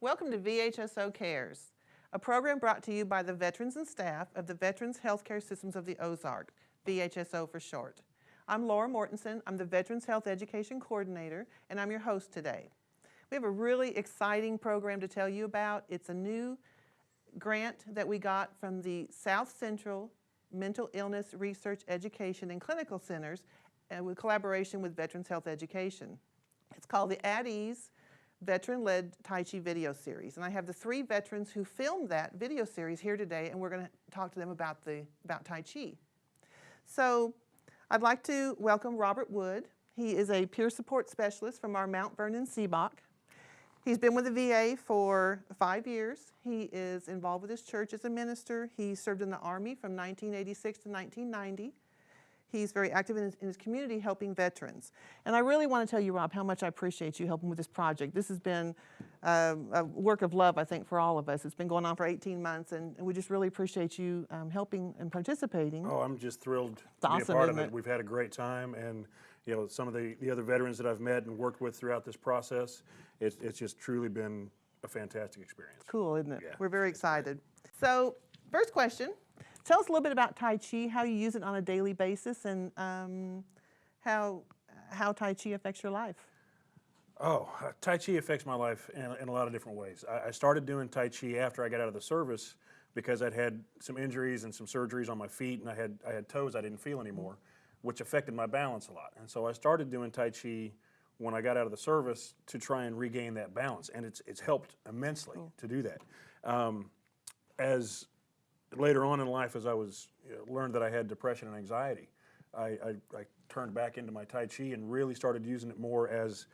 Welcome to VHSO Cares, a program brought to you by the veterans and staff of the Veterans Healthcare Systems of the Ozark, VHSO for short. I'm Laura Mortensen. I'm the Veterans Health Education Coordinator, and I'm your host today. We have a really exciting program to tell you about. It's a new grant that we got from the South Central Mental Illness Research Education and Clinical Centers with collaboration with Veterans Health Education. It's called the At Ease Veteran-Led Tai Chi video series. And I have the 3 veterans who filmed that video series here today, and we're going to talk to them about Tai Chi. So I'd like to welcome Robert Wood. He is a peer support specialist from our Mount Vernon CBOC. He's been with the VA for 5 years. He is involved with his church as a minister. He served in the Army from 1986 to 1990. He's very active in his community helping veterans. And I really want to tell you, Rob, how much I appreciate you helping with this project. This has been a work of love, I think, for all of us. It's been going on for 18 months, and we just really appreciate you helping and participating. Oh, I'm just thrilled to be a part of it. We've had a great time, and you know, some of the other veterans that I've met and worked with throughout this process, it's just truly been a fantastic experience. Cool, isn't it? Yeah, We're very excited. So, first question. Tell us a little bit about Tai Chi, how you use it on a daily basis, and how Tai Chi affects your life. Oh, Tai Chi affects my life in a lot of different ways. I started doing Tai Chi after I got out of the service because I'd had some injuries and some surgeries on my feet, and I had toes I didn't feel anymore, which affected my balance a lot. And so I started doing Tai Chi when I got out of the service to try and regain that balance, and it's helped immensely to do that. As later on in life, as I learned that I had depression and anxiety, I turned back into my Tai Chi and really started using it more as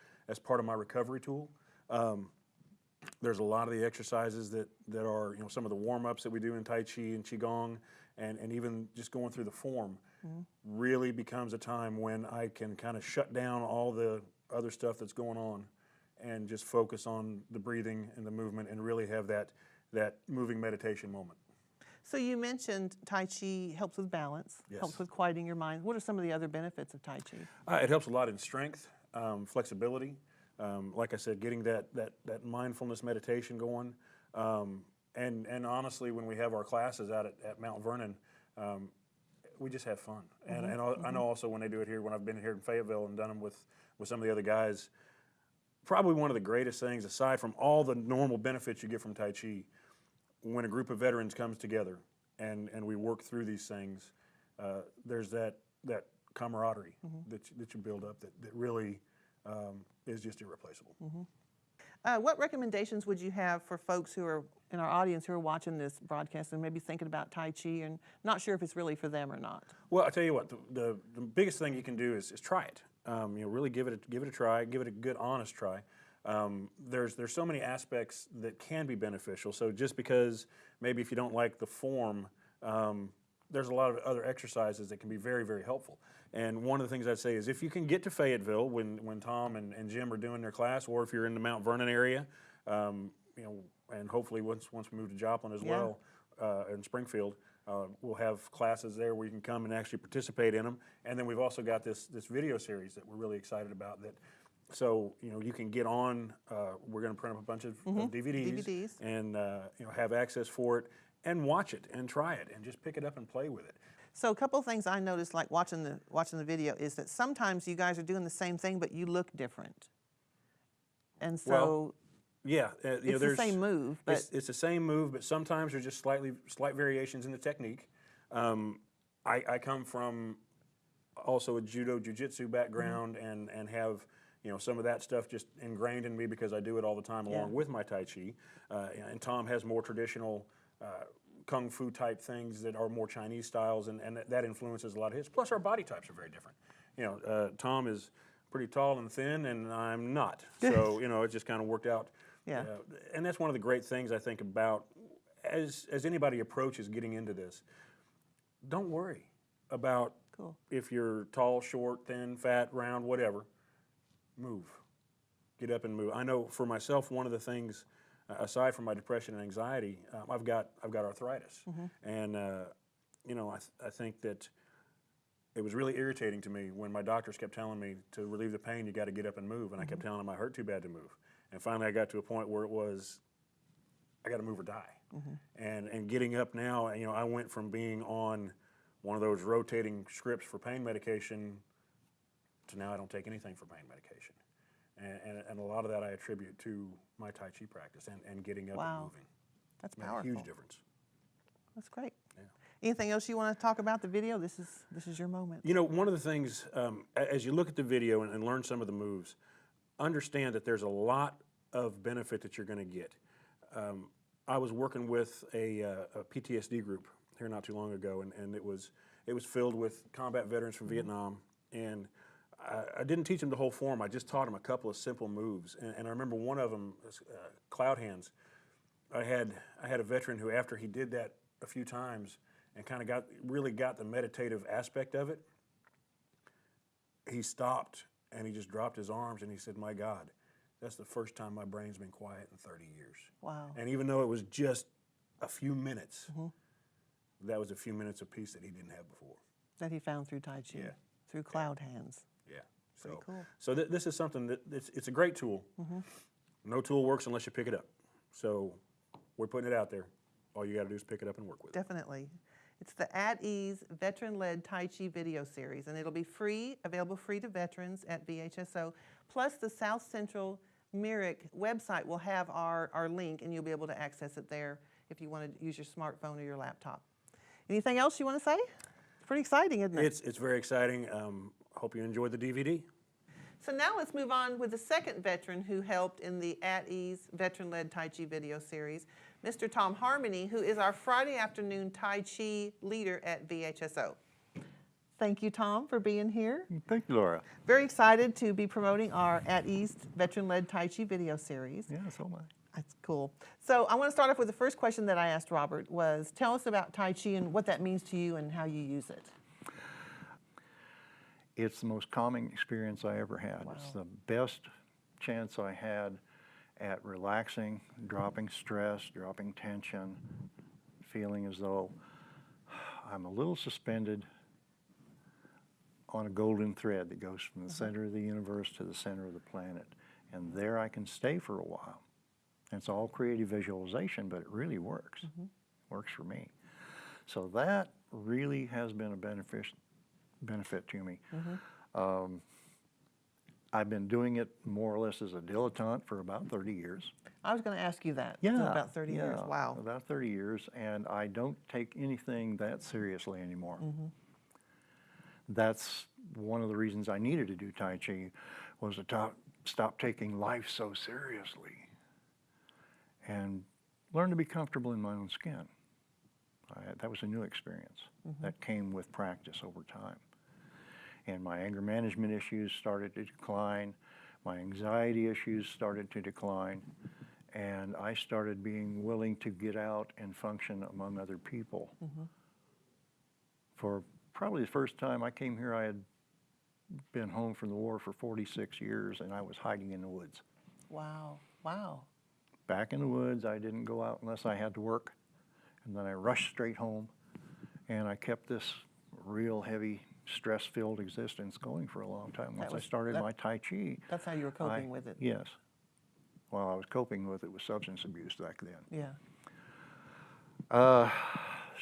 part of my recovery tool. There's a lot of the exercises that are, some of the warm-ups that we do in Tai Chi and Qigong, and even just going through the form really becomes a time when I can kind of shut down all the other stuff that's going on and just focus on the breathing and the movement and really have that moving meditation moment. So you mentioned Tai Chi helps with balance, Yes. helps with quieting your mind. What are some of the other benefits of Tai Chi? It helps a lot in strength, flexibility. Like I said, getting that mindfulness meditation going. And honestly, when we have our classes out at Mount Vernon, we just have fun. And I know also when they do it here, when I've been here in Fayetteville and done them with some of the other guys, probably one of the greatest things, aside from all the normal benefits you get from Tai Chi, when a group of veterans comes together and we work through these things, there's that camaraderie that you build up that really is just irreplaceable. What recommendations would you have for folks who are in our audience who are watching this broadcast and maybe thinking about Tai Chi and not sure if it's really for them or not? Well, I'll tell you what, the biggest thing you can do is try it. Really give it a try, give it a good, honest try. There's so many aspects that can be beneficial. So just because maybe if you don't like the form, there's a lot of other exercises that can be very, very helpful. And one of the things I'd say is if you can get to Fayetteville when Tom and Jim are doing their class, or if you're in the Mount Vernon area, and hopefully once we move to Joplin as well, in Springfield, we'll have classes there where you can come and actually participate in them. And then we've also got this video series that we're really excited about. So you can get on. We're going to print up a bunch of DVDs and have access for it and watch it and try it and just pick it up and play with it. So a couple of things I noticed, like watching the video, is that sometimes you guys are doing the same thing, but you look different. And so, yeah, it's the same move, but it's the same move, but sometimes there's just slight variations in the technique. I come from also a judo jiu-jitsu background and have some of that stuff just ingrained in me because I do it all the time along with my Tai Chi. And Tom has more traditional kung fu type things that are more Chinese styles, and that influences a lot of his. Plus our body types are very different. Tom is pretty tall and thin, and I'm not. So, it just kind of worked out. Yeah. And that's one of the great things I think about as anybody approaches getting into this. Don't worry about if you're tall, short, thin, fat, round, whatever. Move. Get up and move. I know for myself, one of the things, aside from my depression and anxiety, I've got arthritis. And, I think that it was really irritating to me when my doctors kept telling me to relieve the pain, you got to get up and move. And I kept telling them I hurt too bad to move. And finally I got to a point where it was, I got to move or die. And getting up now, you know, I went from being on one of those rotating scripts for pain medication to now I don't take anything for pain medication. And a lot of that I attribute to my Tai Chi practice and getting up and moving. That's Made powerful. a huge difference. That's great. Yeah. Anything else you want to talk about the video? This is your moment. You know, one of the things, as you look at the video and learn some of the moves, understand that there's a lot of benefit that you're going to get. I was working with a PTSD group here not too long ago, and it was filled with combat veterans from Vietnam, and I didn't teach them the whole form. I just taught them a couple of simple moves, and I remember one of them, cloud hands. I had a veteran who, after he did that a few times and kind of really got the meditative aspect of it, he stopped and he just dropped his arms and he said, "My God, that's the first time my brain's been quiet in 30 years." Wow. And even though it was just a few minutes, that was a few minutes of peace that he didn't have before. That he found through Tai Chi, Yeah. through cloud hands. Yeah. Pretty cool. So this is something that it's a great tool. No tool works unless you pick it up. So we're putting it out there. All you got to do is pick it up and work with it. Definitely. It's the At Ease Veteran-Led Tai Chi video series, and it'll be free, available free to veterans at VHSO. Plus, the South Central Myrick website will have our link, and you'll be able to access it there if you want to use your smartphone or your laptop. Anything else you want to say? It's pretty exciting, isn't it? It's very exciting. Hope you enjoyed the DVD. So now let's move on with the second veteran who helped in the At Ease Veteran-Led Tai Chi video series, Mr. Tom Harmony, who is our Friday afternoon Tai Chi leader at VHSO. Thank you, Tom, for being here. Thank you, Laura. Very excited to be promoting our At Ease Veteran-Led Tai Chi video series. Yeah, so am I. That's cool. So I want to start off with the first question that I asked Robert was, tell us about Tai Chi and what that means to you and how you use it. It's the most calming experience I ever had. Wow. It's the best chance I had at relaxing, dropping stress, dropping tension, feeling as though I'm a little suspended on a golden thread that goes from the center of the universe to the center of the planet. And there I can stay for a while. And it's all creative visualization, but it really works. Works for me. So that really has been a benefit to me. I've been doing it more or less as a dilettante for about 30 years. I was going to ask you that. Yeah. So about 30 years. Wow. About 30 years, and I don't take anything that seriously anymore. That's one of the reasons I needed to do Tai Chi, was to stop taking life so seriously and learn to be comfortable in my own skin. That was a new experience that came with practice over time. And my anger management issues started to decline. My anxiety issues started to decline. And I started being willing to get out and function among other people. For probably the first time I came here, I had been home from the war for 46 years, and I was hiding in the woods. Wow. Wow. Back in the woods, I didn't go out unless I had to work. And then I rushed straight home, and I kept this real heavy, stress-filled existence going for a long time. Once I started my Tai Chi. That's how you were coping with it. Yes. Well, I was coping with it with substance abuse back then. Yeah.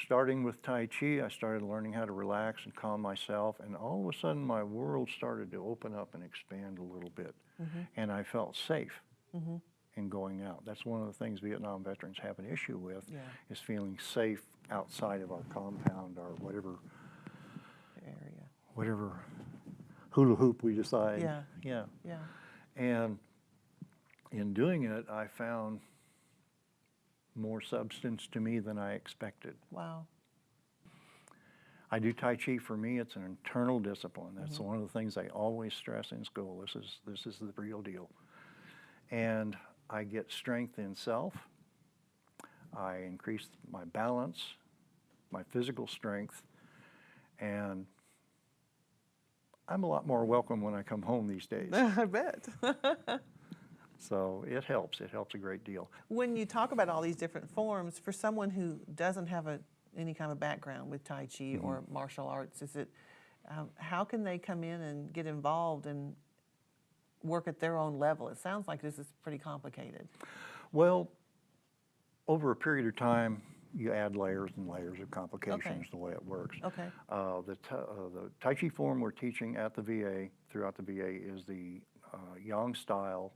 Starting with Tai Chi, I started learning how to relax and calm myself, and all of a sudden my world started to open up and expand a little bit. And I felt safe in going out. That's one of the things Vietnam veterans have an issue with, is feeling safe outside of our compound or whatever hula hoop we decide. Yeah. And in doing it, I found more substance to me than I expected. Wow. I do Tai Chi. For me, it's an internal discipline. That's one of the things I always stress in school. This is the real deal. And I get strength in self. I increase my balance, my physical strength, and I'm a lot more welcome when I come home these days. I bet. So it helps. It helps a great deal. When you talk about all these different forms, for someone who doesn't have any kind of background with Tai Chi or martial arts, is it how can they come in and get involved and work at their own level? It sounds like this is pretty complicated. Well, over a period of time, you add layers and layers of complications the way it works. Okay. The Tai Chi form we're teaching at the VA, throughout the VA, is the Yang style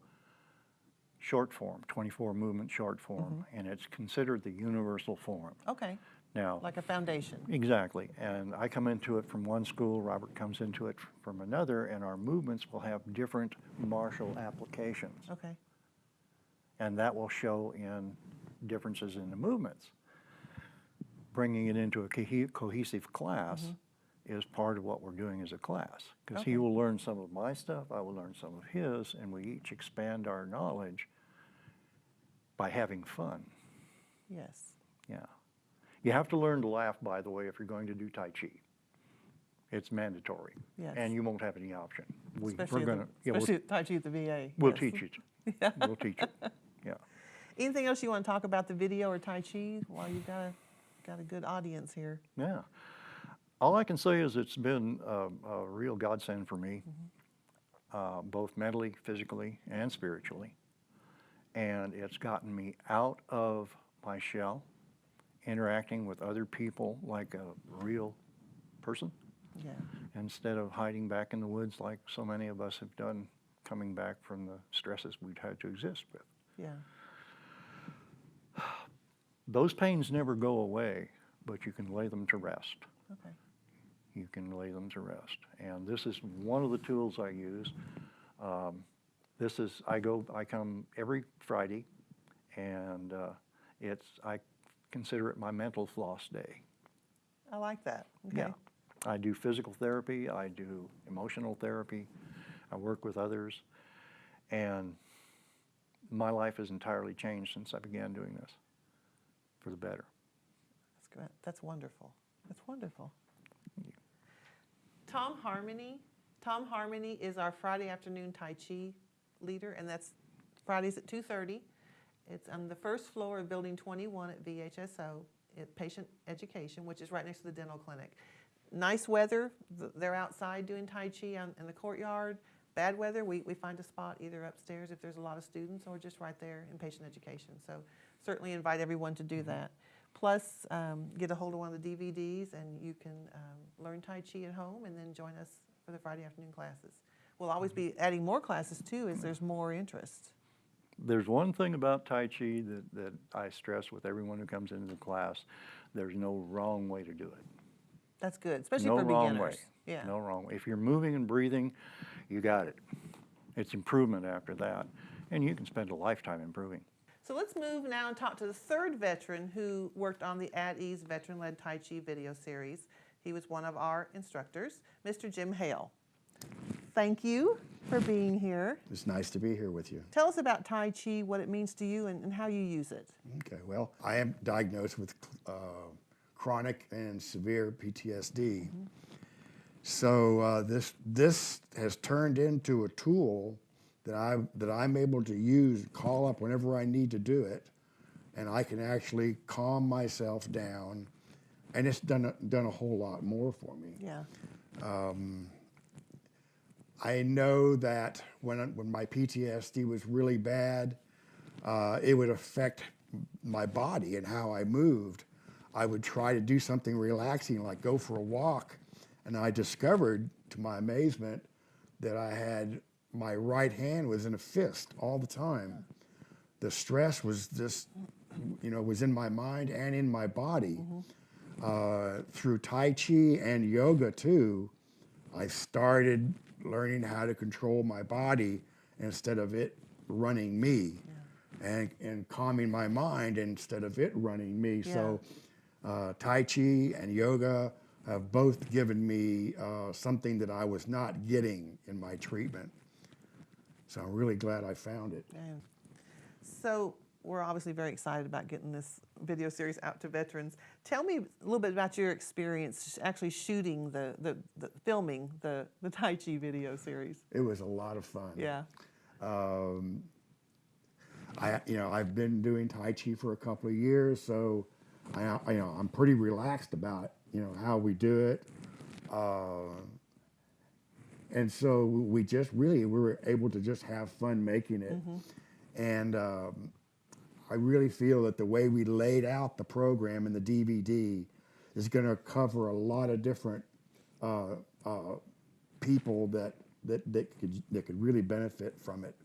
short form, 24 movement short form, and it's considered the universal form. Okay. Now, Like a foundation. exactly, and I come into it from one school, Robert comes into it from another, and our movements will have different martial applications, Okay. and that will show in differences in the movements. Bringing it into a cohesive class is part of what we're doing as a class, because Okay. he will learn some of my stuff, I will learn some of his, and we each expand our knowledge by having fun. Yes. Yeah. You have to learn to laugh, by the way, if you're going to do Tai Chi. It's mandatory. Yes. And you won't have any option. Especially, we're gonna, yeah, especially Tai Chi at the VA. we'll Yes. teach it. We'll teach it. Yeah. Anything else you want to talk about the video or Tai Chi while you've got a good audience here? Yeah. All I can say is it's been a real godsend for me, both mentally, physically, and spiritually. And it's gotten me out of my shell, interacting with other people like a real person, Yeah. instead of hiding back in the woods like so many of us have done, coming back from the stresses we've had to exist with. Yeah. Those pains never go away, but you can lay them to rest. Okay. You can lay them to rest. And this is one of the tools I use. I come every Friday, and I consider it my mental floss day. I like that. Okay. Yeah. I do physical therapy, I do emotional therapy, I work with others, and my life has entirely changed since I began doing this, for the better. That's great. That's wonderful. That's wonderful. Tom Harmony is our Friday afternoon Tai Chi leader, and that's Fridays at 2:30. It's on the first floor of Building 21 at VHSO, at Patient Education, which is right next to the dental clinic. Nice weather, they're outside doing Tai Chi in the courtyard. Bad weather, we find a spot either upstairs if there's a lot of students, or just right there in Patient Education. So certainly invite everyone to do that. Plus, get a hold of one of the DVDs, and you can learn Tai Chi at home and then join us for the Friday afternoon classes. We'll always be adding more classes too as there's more interest. There's one thing about Tai Chi that I stress with everyone who comes into the class: there's no wrong way to do it. That's good, especially No for wrong beginners. way. Yeah. No wrong way. If you're moving and breathing, you got it. It's improvement after that, and you can spend a lifetime improving. So let's move now and talk to the third veteran who worked on the At Ease Veteran-Led Tai Chi video series. He was one of our instructors, Mr. Jim Hale. Thank you for being here. It's nice to be here with you. Tell us about Tai Chi, what it means to you, and how you use it. Okay, well, I am diagnosed with chronic and severe PTSD. So this has turned into a tool that I'm able to use, call up whenever I need to do it, and I can actually calm myself down, and it's done a whole lot more for me. Yeah. I know that when my PTSD was really bad, it would affect my body and how I moved. I would try to do something relaxing, like go for a walk, and I discovered, to my amazement, that my right hand was in a fist all the time. The stress was just, was in my mind and in my body. Through Tai Chi and yoga too, I started learning how to control my body instead of it running me, and calming my mind instead of it running me. Yeah. So Tai Chi and yoga have both given me something that I was not getting in my treatment. So I'm really glad I found it. Yeah. So we're obviously very excited about getting this video series out to veterans. Tell me a little bit about your experience actually shooting filming the Tai Chi video series. It was a lot of fun. Yeah. I've been doing Tai Chi for a couple of years, so I'm pretty relaxed about how we do it, and so we were able to just have fun making it, and I really feel that the way we laid out the program in the DVD is going to cover a lot of different people that could really benefit from it.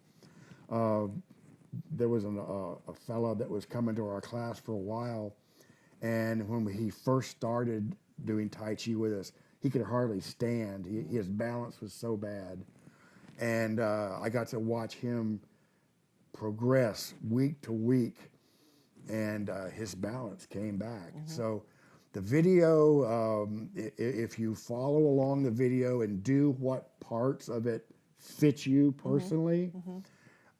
There was a fellow that was coming to our class for a while, and when he first started doing Tai Chi with us, he could hardly stand. His balance was so bad. And I got to watch him progress week to week, and his balance came back. So the video, if you follow along the video and do what parts of it fit you personally,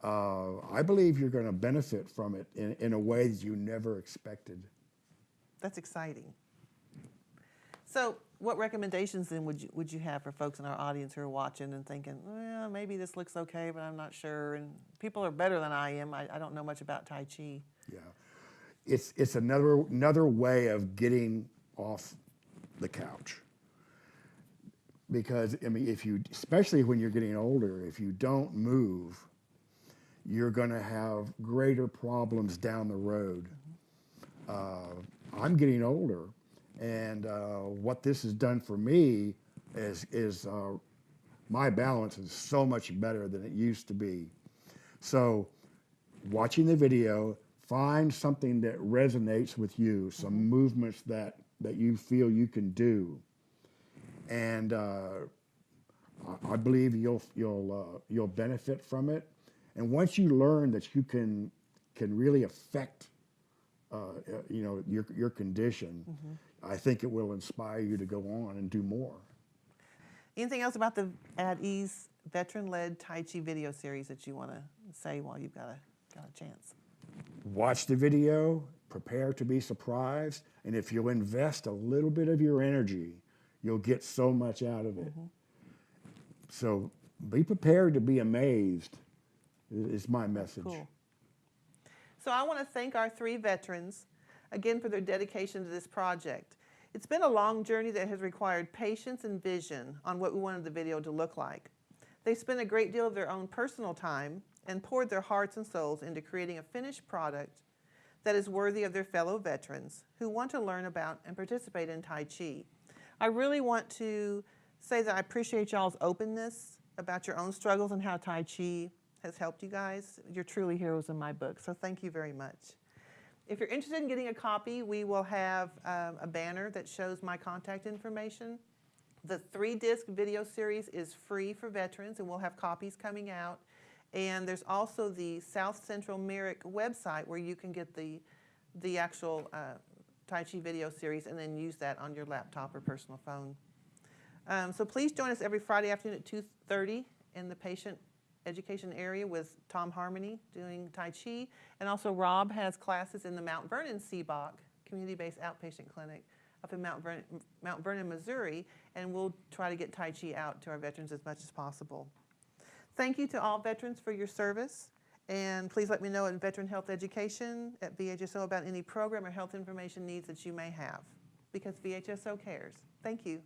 I believe you're going to benefit from it in a way that you never expected. That's exciting. So what recommendations then would you have for folks in our audience who are watching and thinking, well, maybe this looks okay, but I'm not sure, and people are better than I am. I don't know much about Tai Chi. Yeah, it's another way of getting off the couch. Because I mean, especially when you're getting older, if you don't move, you're going to have greater problems down the road. I'm getting older, and what this has done for me is my balance is so much better than it used to be. So watching the video, find something that resonates with you, some movements that you feel you can do, and I believe you'll benefit from it. And once you learn that you can really affect your condition, I think it will inspire you to go on and do more. Anything else about the At Ease veteran-led Tai Chi video series that you want to say while you've got a chance? Watch the video, prepare to be surprised, and if you'll invest a little bit of your energy, you'll get so much out of it. So be prepared to be amazed is my message. Cool. So I want to thank our 3 veterans again for their dedication to this project. It's been a long journey that has required patience and vision on what we wanted the video to look like. They spent a great deal of their own personal time and poured their hearts and souls into creating a finished product that is worthy of their fellow veterans who want to learn about and participate in Tai Chi. I really want to say that I appreciate y'all's openness about your own struggles and how Tai Chi has helped you guys. You're truly heroes in my book, so thank you very much. If you're interested in getting a copy, we will have a banner that shows my contact information. The 3-disc video series is free for veterans, and we'll have copies coming out. And there's also the South Central Merrick website where you can get the actual Tai Chi video series and then use that on your laptop or personal phone. So please join us every Friday afternoon at 2:30 in the patient education area with Tom Harmony doing Tai Chi. And also Rob has classes in the Mount Vernon CBOC, community-based outpatient clinic up in Mount Vernon, Missouri. And we'll try to get Tai Chi out to our veterans as much as possible. Thank you to all veterans for your service. And please let me know in Veteran Health Education at VHSO about any program or health information needs that you may have, because VHSO cares. Thank you.